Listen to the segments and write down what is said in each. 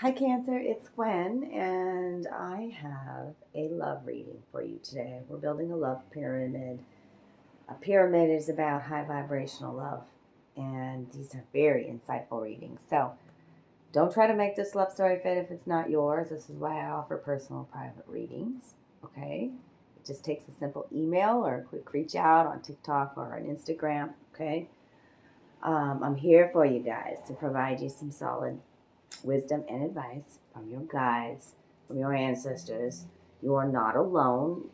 Hi, Cancer. It's Gwen, and I have a love reading for you today. We're building a love pyramid. A pyramid is about high vibrational love, and these are very insightful readings. So, don't try to make this love story fit if it's not yours. This is why I offer personal private readings. Okay? It just takes a simple email or a quick reach out on TikTok or on Instagram. Okay? I'm here for you guys to provide you some solid wisdom and advice from your guides, from your ancestors. You are not alone.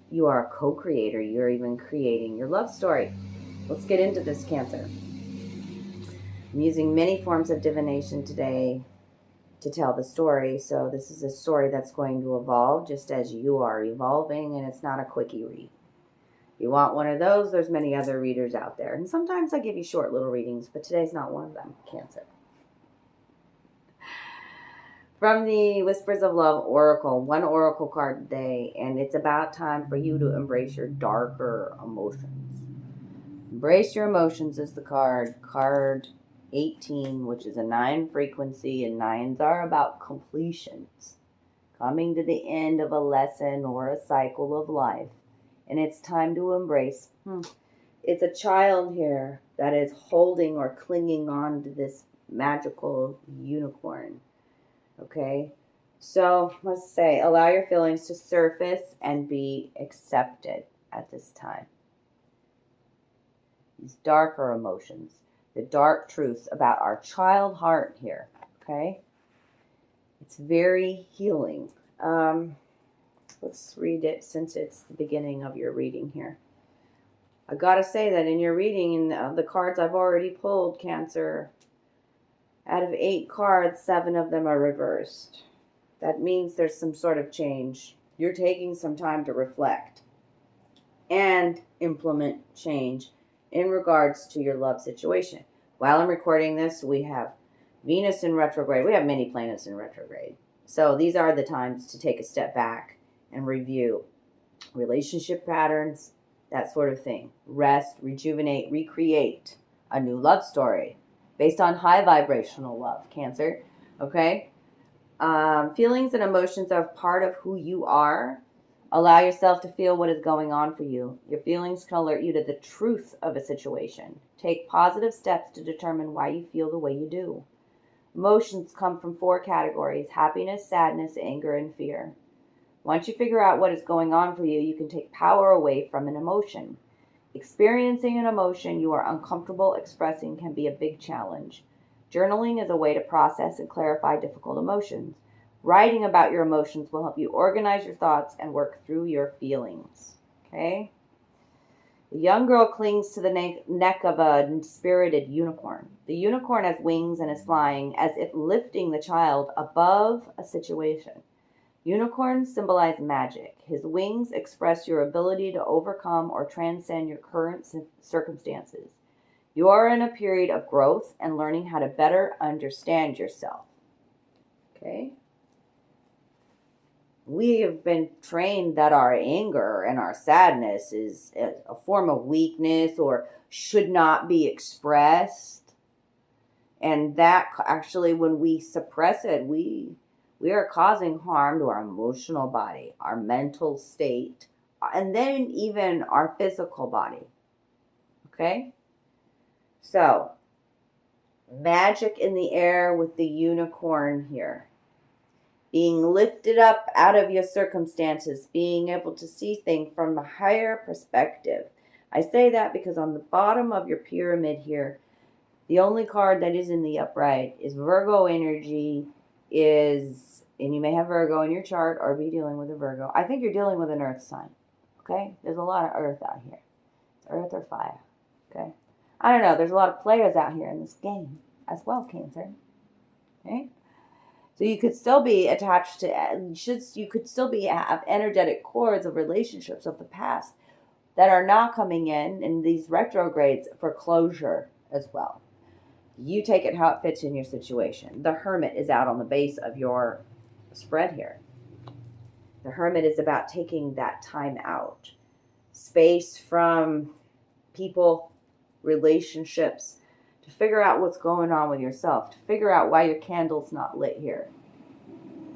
You are a co creator. You're even creating your love story. Let's get into this, Cancer. I'm using many forms of divination today to tell the story. So, this is a story that's going to evolve just as you are evolving, and it's not a quickie read. If you want one of those, there's many other readers out there. And sometimes I give you short little readings, but today's not one of them, Cancer. From the Whispers of Love Oracle, one Oracle card today, and it's about time for you to embrace your darker emotions. Embrace your emotions is the card. Card 18, which is a 9 frequency, and 9s are about completions. Coming to the end of a lesson or a cycle of life. And it's time to embrace. It's a child here that is holding or clinging on to this magical unicorn. Okay, so let's say allow your feelings to surface and be accepted at this time. These darker emotions, the dark truths about our child heart here. Okay, it's very healing. Let's read it since it's the beginning of your reading here. I gotta say that in your reading, in the cards I've already pulled, Cancer, out of 8 cards, 7 of them are reversed. That means there's some sort of change. You're taking some time to reflect and implement change in regards to your love situation. While I'm recording this, we have Venus in retrograde. We have many planets in retrograde. So these are the times to take a step back and review relationship patterns, that sort of thing. Rest, rejuvenate, recreate a new love story based on high vibrational love, Cancer. Okay? Feelings and emotions are part of who you are. Allow yourself to feel what is going on for you. Your feelings can alert you to the truth of a situation. Take positive steps to determine why you feel the way you do. Emotions come from 4 categories: happiness, sadness, anger, and fear. Once you figure out what is going on for you, you can take power away from an emotion. Experiencing an emotion you are uncomfortable expressing can be a big challenge. Journaling is a way to process and clarify difficult emotions. Writing about your emotions will help you organize your thoughts and work through your feelings. Okay? The young girl clings to the neck of a spirited unicorn. The unicorn has wings and is flying as if lifting the child above a situation. Unicorns symbolize magic. His wings express your ability to overcome or transcend your current circumstances. You are in a period of growth and learning how to better understand yourself. Okay? We have been trained that our anger and our sadness is a form of weakness or should not be expressed. And that actually, when we suppress it, we are causing harm to our emotional body, our mental state, and then even our physical body. Okay? So, magic in the air with the unicorn here. Being lifted up out of your circumstances, being able to see things from a higher perspective. I say that because on the bottom of your pyramid here, the only card that is in the upright is Virgo energy, and you may have Virgo in your chart or be dealing with a Virgo. I think you're dealing with an earth sign. Okay? There's a lot of earth out here. It's earth or fire. Okay? I don't know. There's a lot of players out here in this game as well, Cancer. Okay? So you could still be attached to, you could still have energetic cords of relationships of the past that are now coming in these retrogrades for closure as well. You take it how it fits in your situation. The Hermit is out on the base of your spread here. The Hermit is about taking that time out. Space from people, relationships, to figure out what's going on with yourself, to figure out why your candle's not lit here.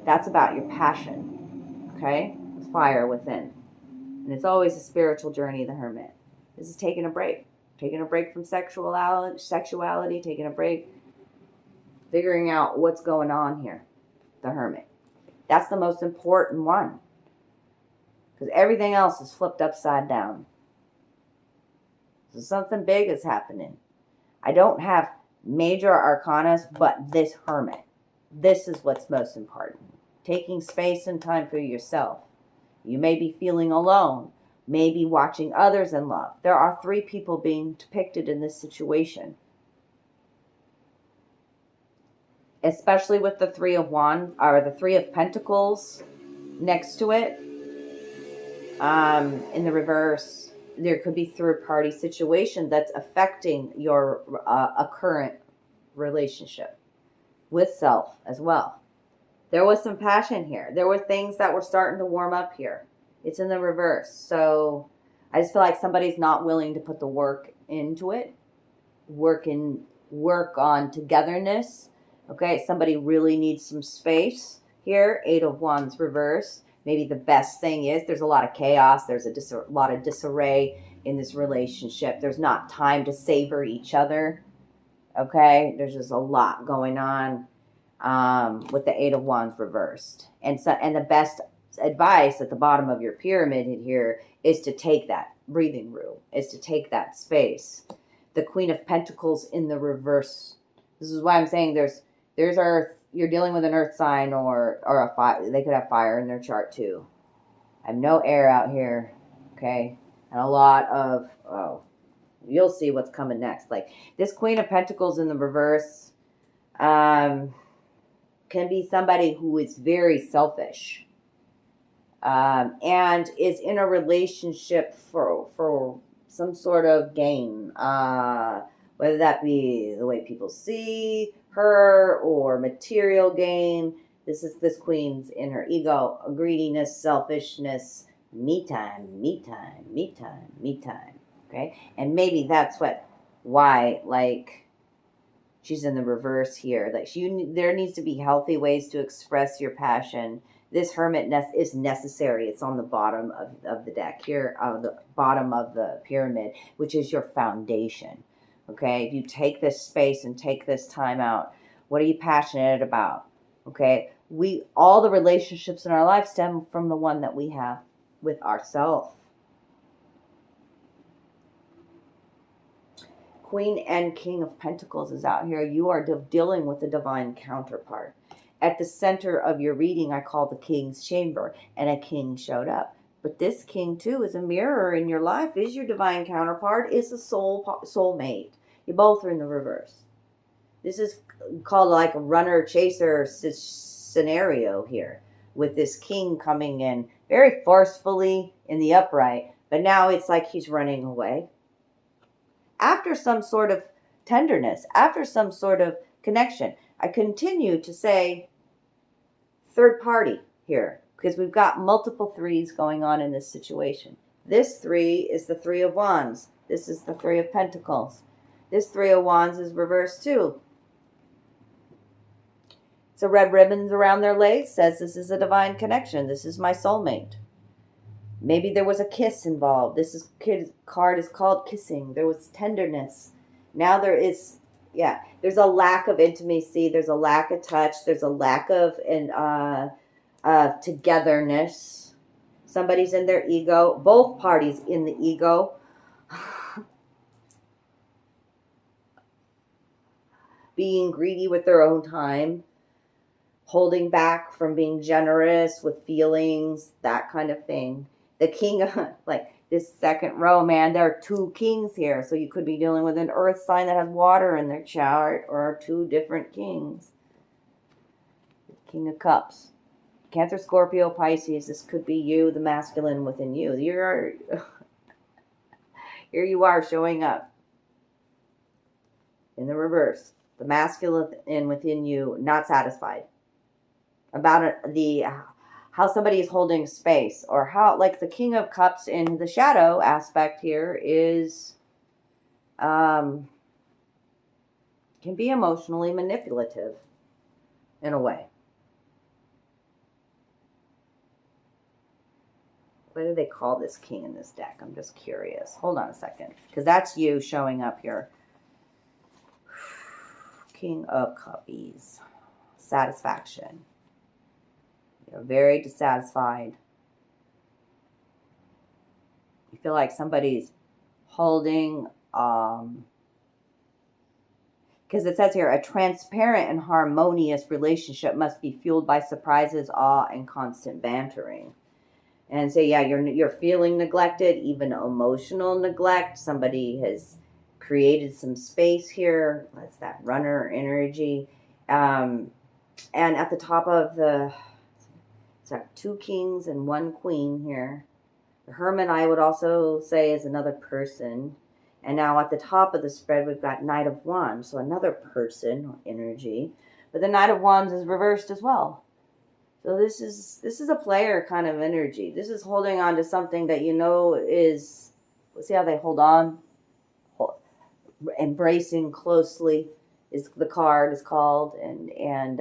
That's about your passion, okay? Fire within. And it's always a spiritual journey, the hermit. This is taking a break. Taking a break from sexuality, taking a break, figuring out what's going on here, the hermit. That's the most important one. Because everything else is flipped upside down. So something big is happening. I don't have major arcanas, but this hermit. This is what's most important. Taking space and time for yourself. You may be feeling alone, maybe watching others in love. There are 3 people being depicted in this situation. Especially with the 3 of Wands, or the 3 of Pentacles next to it. In the reverse, there could be third-party situation that's affecting your a current relationship with self as well. There was some passion here. There were things that were starting to warm up here. It's in the reverse. So I just feel like somebody's not willing to put the work into it. Work on togetherness. Okay, somebody really needs some space here. 8 of Wands reverse. Maybe the best thing is there's a lot of chaos. There's a lot of disarray in this relationship. There's not time to savor each other. Okay, there's just a lot going on with the 8 of Wands reversed. And the best advice at the bottom of your pyramid here is to take that breathing room, is to take that space. The Queen of Pentacles in the reverse. This is why I'm saying there's Earth. You're dealing with an Earth sign or a fire. They could have fire in their chart too. I have no air out here. Okay, and a lot of you'll see what's coming next. Like this Queen of Pentacles in the reverse can be somebody who is very selfish and is in a relationship for some sort of gain, whether that be the way people see her or material gain. This queen's in her ego, greediness, selfishness, me time, me time, me time, me time. Okay, and maybe that's why like she's in the reverse here. Like there needs to be healthy ways to express your passion. This hermit is necessary. It's on the bottom of the deck here, the bottom of the pyramid, which is your foundation. Okay, if you take this space and take this time out, what are you passionate about? Okay, all the relationships in our life stem from the one that we have with ourselves. Queen and King of Pentacles is out here. You are dealing with a divine counterpart. At the center of your reading, I call the King's Chamber, and a king showed up. But this king, too, is a mirror in your life, is your divine counterpart, is a soulmate. You both are in the reverse. This is called like a runner-chaser scenario here, with this king coming in very forcefully in the upright, but now it's like he's running away. After some sort of tenderness, after some sort of connection. I continue to say third party here because we've got multiple 3s going on in this situation. This 3 is the 3 of Wands. This is the 3 of Pentacles. This 3 of Wands is reversed too. So red ribbons around their legs says this is a divine connection. This is my soulmate. Maybe there was a kiss involved. This card is called kissing. There was tenderness. Now there is, there's a lack of intimacy. There's a lack of touch. There's a lack of togetherness. Somebody's in their ego. Both parties in the ego. Being greedy with their own time. Holding back from being generous with feelings. That kind of thing. The king of, like this second row, man, there are 2 kings here. So you could be dealing with an earth sign that has water in their chart or 2 different kings. King of Cups. Cancer, Scorpio, Pisces. This could be you, the masculine within you. Here you are showing up. In the reverse. The masculine within you, not satisfied. About how somebody is holding space, or how, like the King of Cups in the shadow aspect here is, can be emotionally manipulative in a way. What do they call this king in this deck? I'm just curious. Hold on a second. Because that's you showing up here. King of Cuppies. Satisfaction. You're very dissatisfied. You feel like somebody's holding, because it says here, a transparent and harmonious relationship must be fueled by surprises, awe, and constant bantering. And so, yeah, you're feeling neglected, even emotional neglect. Somebody has created some space here. That's that runner energy. And at the top of it's got 2 kings and 1 queen here. The Hermit, I would also say, is another person. And now at the top of the spread, we've got Knight of Wands, so another person energy. But the Knight of Wands is reversed as well. So this is a player kind of energy. This is holding on to something that you know is, see how they hold on? Embracing closely is the card is called, and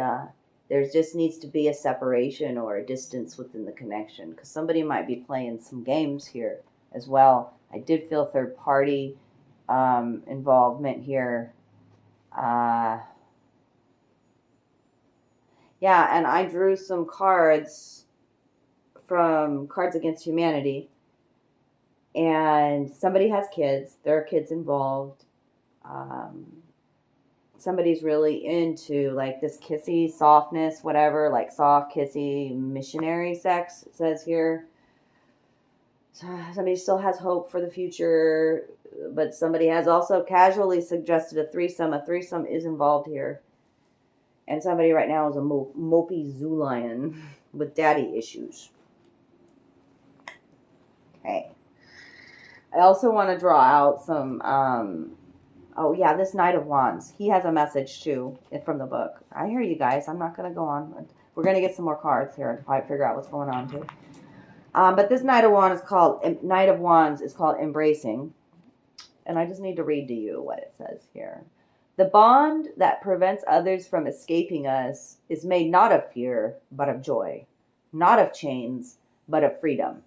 there just needs to be a separation or a distance within the connection, because somebody might be playing some games here as well. I did feel third party involvement here. Yeah, and I drew some cards from Cards Against Humanity, and somebody has kids. There are kids involved. Somebody's really into like this kissy softness, whatever, like soft, kissy, missionary sex, it says here. So somebody still has hope for the future, but somebody has also casually suggested a threesome. A threesome is involved here. And somebody right now is a mopey zoo lion with daddy issues. Okay. I also want to draw out some, oh yeah, this Knight of Wands. He has a message too from the book. I hear you guys. I'm not going to go on. We're going to get some more cards here to figure out what's going on too. But this Knight of Wands is called Embracing. And I just need to read to you what it says here. The bond that prevents others from escaping us is made not of fear, but of joy. Not of chains, but of freedom.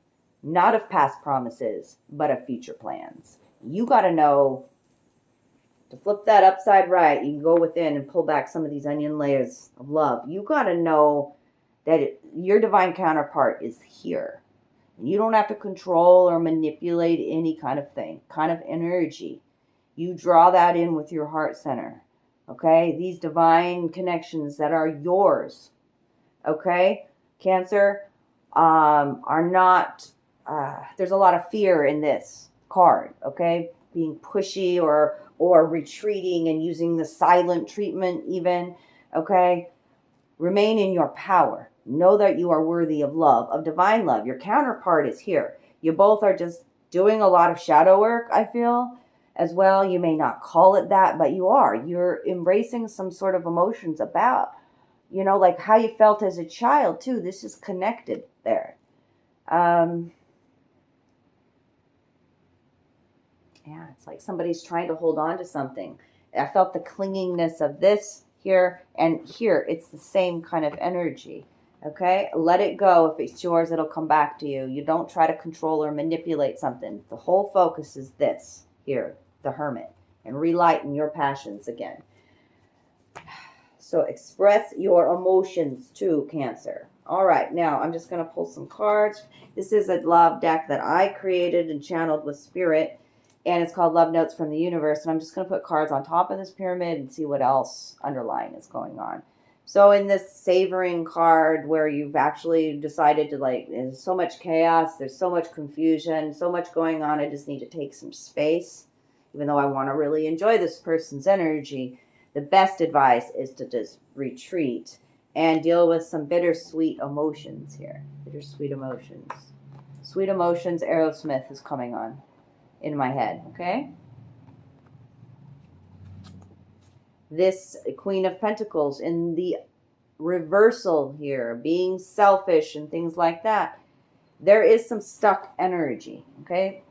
Not of past promises, but of future plans. You got to know, to flip that upside right, you can go within and pull back some of these onion layers of love. You got to know that your divine counterpart is here. You don't have to control or manipulate any kind of thing, kind of energy. You draw that in with your heart center, okay? These divine connections that are yours, okay? Cancer, are not, there's a lot of fear in this card, okay? Being pushy or retreating and using the silent treatment even, okay? Remain in your power. Know that you are worthy of love, of divine love. Your counterpart is here. You both are just doing a lot of shadow work, I feel, as well. You may not call it that, but you are. You're embracing some sort of emotions about, like how you felt as a child, too. This is connected there. Yeah, it's like somebody's trying to hold on to something. I felt the clinginess of this here, and here it's the same kind of energy. Okay, let it go. If it's yours, it'll come back to you. You don't try to control or manipulate something. The whole focus is this here, the Hermit, and relighten your passions again. So express your emotions too, Cancer. All right, now I'm just going to pull some cards. This is a love deck that I created and channeled with Spirit, and it's called Love Notes from the Universe. And I'm just going to put cards on top of this pyramid and see what else underlying is going on. So in this savoring card where you've actually decided to, like, there's so much chaos, there's so much confusion, so much going on, I just need to take some space. Even though I want to really enjoy this person's energy, the best advice is to just retreat and deal with some bittersweet emotions here. Bittersweet emotions. Sweet Emotions, Aerosmith is coming on in my head, okay? This Queen of Pentacles in the reversal here, being selfish and things like that. There is some stuck energy, okay?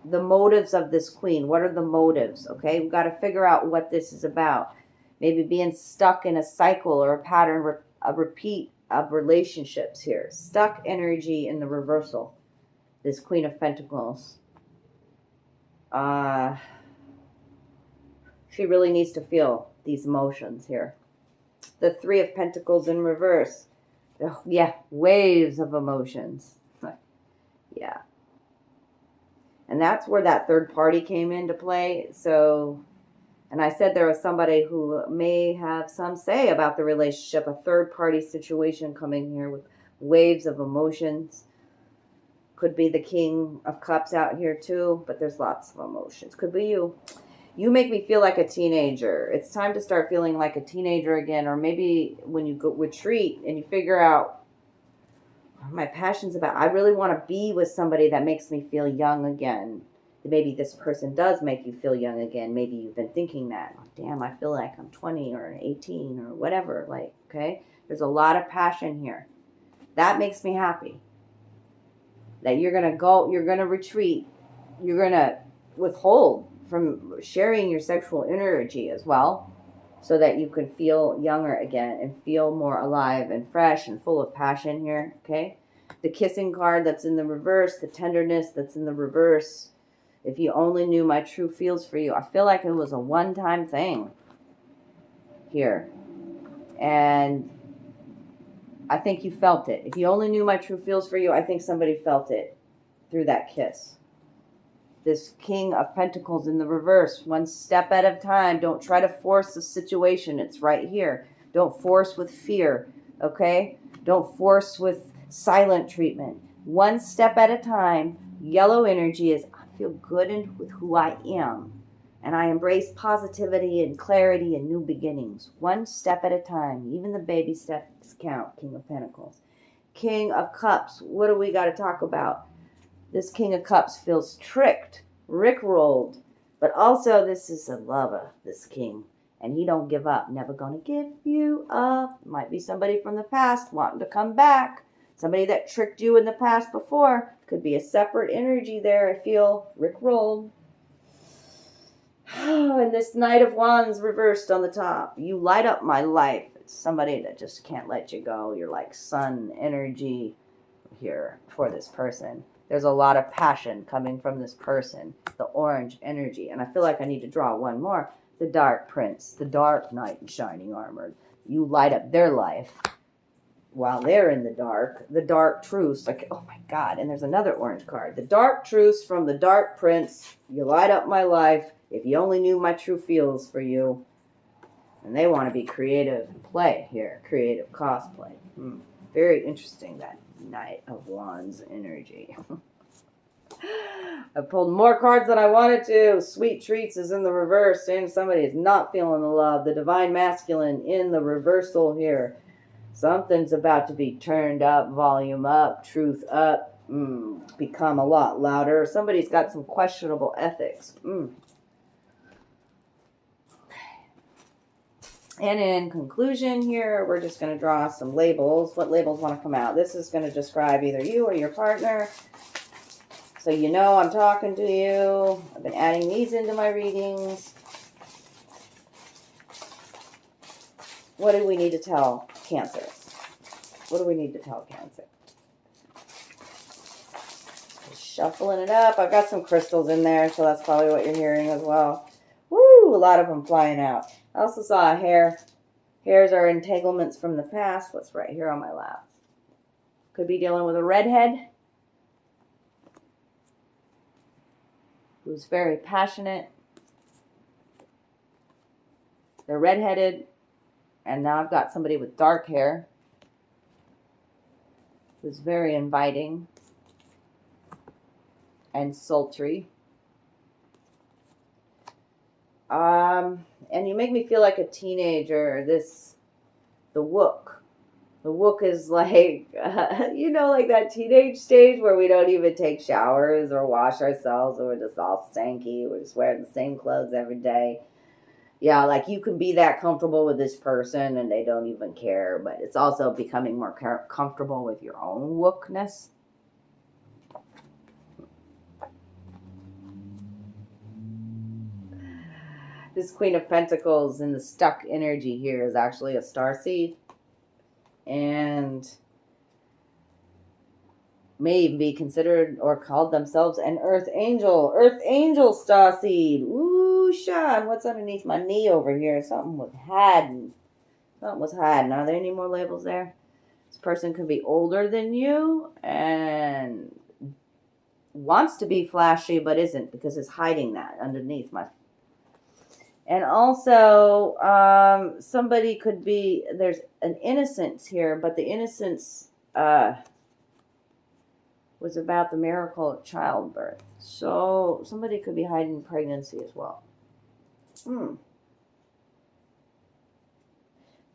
The motives of this queen, what are the motives, okay? We've got to figure out what this is about. Maybe being stuck in a cycle or a pattern, a repeat of relationships here. Stuck energy in the reversal. This Queen of Pentacles. She really needs to feel these emotions here. The Three of Pentacles in reverse. Yeah, waves of emotions. Yeah. And that's where that third party came into play. So, and I said there was somebody who may have some say about the relationship, a third party situation coming here with waves of emotions. Could be the King of Cups out here too, but there's lots of emotions. Could be you. You make me feel like a teenager. It's time to start feeling like a teenager again. Or maybe when you go retreat and you figure out my passion's about, I really want to be with somebody that makes me feel young again. Maybe this person does make you feel young again. Maybe you've been thinking that, oh, damn, I feel like I'm 20 or 18 or whatever. Like, okay, there's a lot of passion here. That makes me happy. That you're going to go, you're going to retreat. You're going to withhold from sharing your sexual energy as well, so that you can feel younger again and feel more alive and fresh and full of passion here, okay? The kissing card that's in the reverse, the tenderness that's in the reverse. If you only knew my true feels for you. I feel like it was a one-time thing here. And I think you felt it. If you only knew my true feels for you, I think somebody felt it through that kiss. This King of Pentacles in the reverse, one step at a time. Don't try to force the situation. It's right here. Don't force with fear, okay? Don't force with silent treatment. One step at a time. Yellow energy is, I feel good with who I am. And I embrace positivity and clarity and new beginnings. One step at a time. Even the baby steps count, King of Pentacles. King of Cups, what do we got to talk about? This King of Cups feels tricked, rickrolled, but also this is a lover, this king, and he don't give up. Never gonna give you up. Might be somebody from the past wanting to come back. Somebody that tricked you in the past before. Could be a separate energy there, I feel. Rickrolled. And this Knight of Wands reversed on the top. You light up my life. It's somebody that just can't let you go. You're like sun energy here for this person. There's a lot of passion coming from this person, the orange energy. And I feel like I need to draw one more. The Dark Prince, the Dark Knight in shining armor. You light up their life while they're in the Dark Truce. Like, oh my God. And there's another orange card. The Dark Truce from the Dark Prince. You light up my life. If you only knew my true feels for you. And they want to be creative and play here. Creative cosplay. Very interesting, that Knight of Wands energy. I pulled more cards than I wanted to. Sweet Treats is in the reverse, saying somebody is not feeling the love. The Divine Masculine in the reversal here. Something's about to be turned up, volume up, truth up, become a lot louder. Somebody's got some questionable ethics. And in conclusion here, we're just going to draw some labels. What labels want to come out? This is going to describe either you or your partner. So you know I'm talking to you. I've been adding these into my readings. What do we need to tell Cancer? What do we need to tell Cancer? Just shuffling it up. I've got some crystals in there, so that's probably what you're hearing as well. Woo! A lot of them flying out. I also saw a hair. Hairs are entanglements from the past. What's right here on my lap? Could be dealing with a redhead who's very passionate. They're redheaded. And now I've got somebody with dark hair who's very inviting and sultry. And you make me feel like a teenager. The Wook. The Wook is like, like that teenage stage where we don't even take showers or wash ourselves, or we're just all stanky. We're just wearing the same clothes every day. Yeah, like you can be that comfortable with this person and they don't even care, but it's also becoming more comfortable with your own wookness. This Queen of Pentacles in the stuck energy here is actually a starseed. And may even be considered or called themselves an earth angel. Earth angel starseed. Ooh, Sean, what's underneath my knee over here? Something was hiding. Something was hiding. Are there any more labels there? This person could be older than you and wants to be flashy but isn't because it's hiding that underneath my. And also, somebody could be, there's an innocence here, but the innocence was about the miracle of childbirth. So somebody could be hiding pregnancy as well.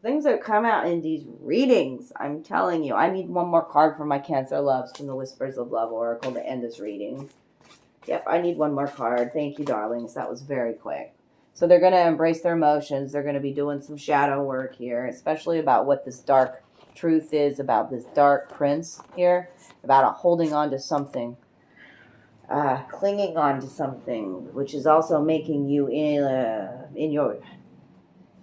Things that come out in these readings, I'm telling you. I need one more card for my Cancer loves from the Whispers of Love Oracle to end this reading. Yep, I need one more card. Thank you, darlings. That was very quick. So they're going to embrace their emotions. They're going to be doing some shadow work here, especially about what this dark truth is, about this dark prince here, about holding on to something, clinging on to something, which is also making you in your,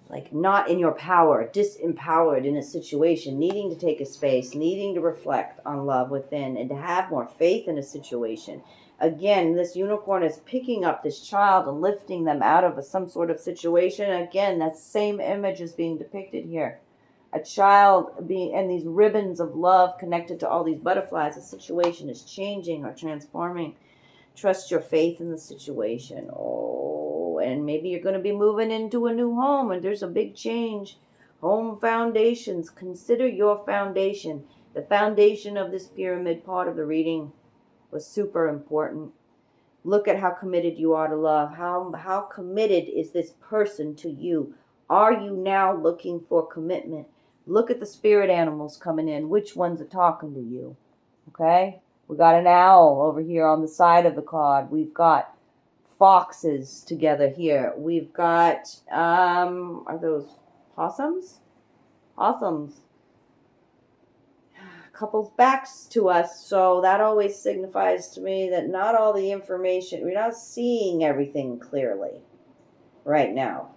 like, not in your power, disempowered in a situation, needing to take a space, needing to reflect on love within, and to have more faith in a situation. Again, this unicorn is picking up this child and lifting them out of some sort of situation. Again, that same image is being depicted here. A child being, and these ribbons of love connected to all these butterflies. The situation is changing or transforming. Trust your faith in the situation. Oh, and maybe you're going to be moving into a new home and there's a big change. Home foundations. Consider your foundation. The foundation of this pyramid part of the reading was super important. Look at how committed you are to love. How committed is this person to you? Are you now looking for commitment? Look at the spirit animals coming in. Which ones are talking to you? Okay? We got an owl over here on the side of the card. We've got foxes together here. We've got, are those possums? Possums. Couples backs to us, so that always signifies to me that not all the information, we're not seeing everything clearly right now.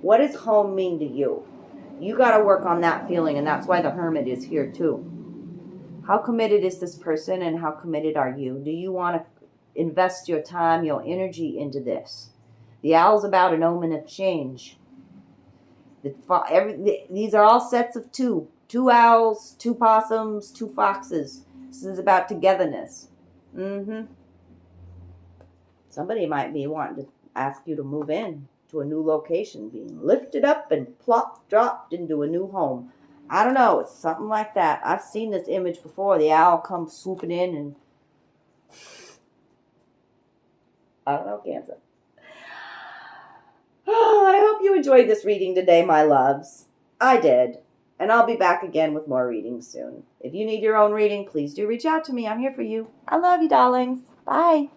What does home mean to you? You got to work on that feeling, and that's why the Hermit is here too. How committed is this person, and how committed are you? Do you want to invest your time, your energy into this? The owl's about an omen of change. These are all sets of two. 2 owls, 2 possums, 2 foxes. This is about togetherness. Somebody might be wanting to ask you to move in to a new location, being lifted up and dropped into a new home. I don't know. It's something like that. I've seen this image before. The owl comes swooping in and... I don't know, Cancer. Oh, I hope you enjoyed this reading today, my loves. I did. And I'll be back again with more readings soon. If you need your own reading, please do reach out to me. I'm here for you. I love you, darlings. Bye.